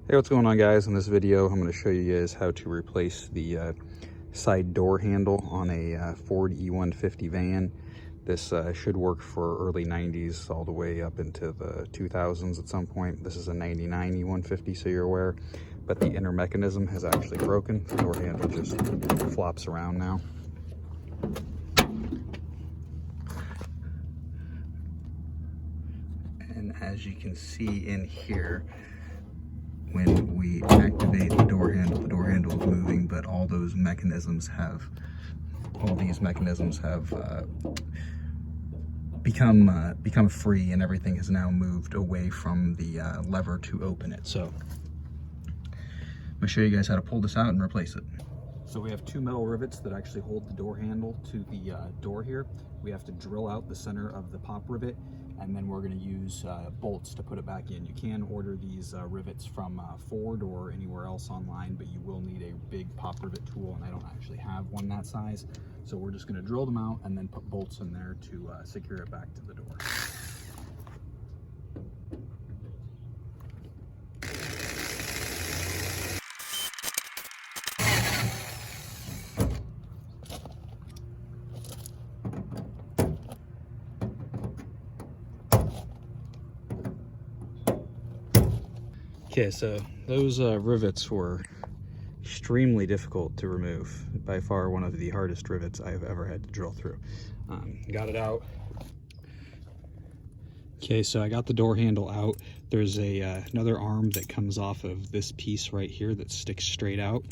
Hey, what's going on, guys? In this video I'm going to show you guys how to replace the side door handle on a Ford E150 van. This should work for early 90s all the way up into the 2000s at some point. This is a 99 E150, so you're aware, but the inner mechanism has actually broken. The door handle just flops around now. And as you can see in here, when we activate the door handle is moving, but all these mechanisms have become free, and everything has now moved away from the lever to open it. So I'm gonna show you guys how to pull this out and replace it. So we have two metal rivets that actually hold the door handle to the door here. We have to drill out the center of the pop rivet, and then we're going to use bolts to put it back in. You can order these rivets from Ford or anywhere else online, but you will need a big pop rivet tool, and I don't actually have one that size. So we're just going to drill them out and then put bolts in there to secure it back to the door. Okay, so those rivets were extremely difficult to remove. By far one of the hardest rivets I've ever had to drill through. Got it out. Okay, so I got the door handle out. There's another arm that comes off of this piece right here that sticks straight out.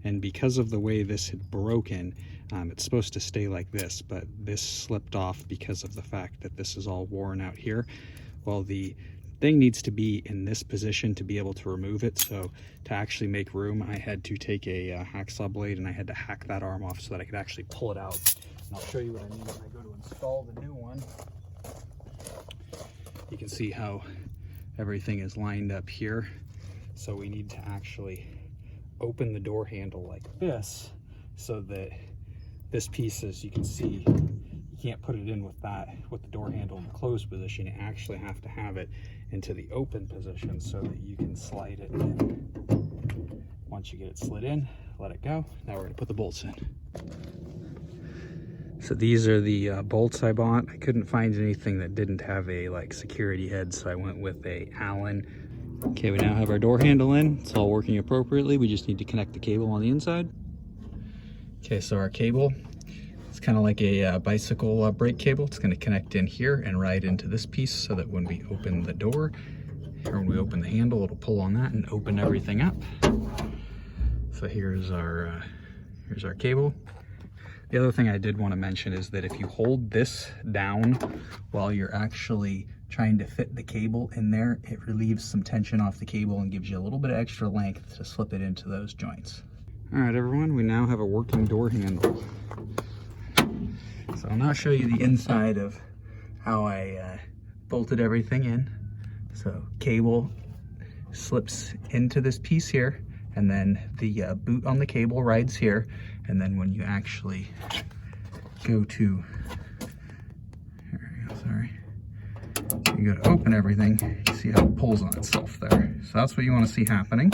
And because of the way this had broken, it's supposed to stay like this, but this slipped off because of the fact that this is all worn out here. Well, the thing needs to be in this position to be able to remove it. So to actually make room, I had to take a hacksaw blade and I had to hack that arm off so that I could actually pull it out. And I'll show you what I mean when I go to install the new one. You can see how everything is lined up here. So we need to actually open the door handle like this so that this piece, as you can see, you can't put it in with the door handle in the closed position. You actually have to have it into the open position so that you can slide it in. Once you get it slid in, let it go. Now we're gonna put the bolts in. So these are the bolts I bought. I couldn't find anything that didn't have a security head, so I went with a Allen. Okay, we now have our door handle in. It's all working appropriately. We just need to connect the cable on the inside. Okay, so our cable, it's kind of like a bicycle brake cable. It's going to connect in here and ride into this piece so that when we open the door, or when we open the handle, it'll pull on that and open everything up. So here's our cable. The other thing I did want to mention is that if you hold this down while you're actually trying to fit the cable in there, it relieves some tension off the cable and gives you a little bit of extra length to slip it into those joints. All right, everyone, we now have a working door handle. So I'll now show you the inside of how I bolted everything in. So cable slips into this piece here, and then the boot on the cable rides here. And then when you actually go to, here we go, sorry. You go to open everything, you see how it pulls on itself there. So that's what you want to see happening.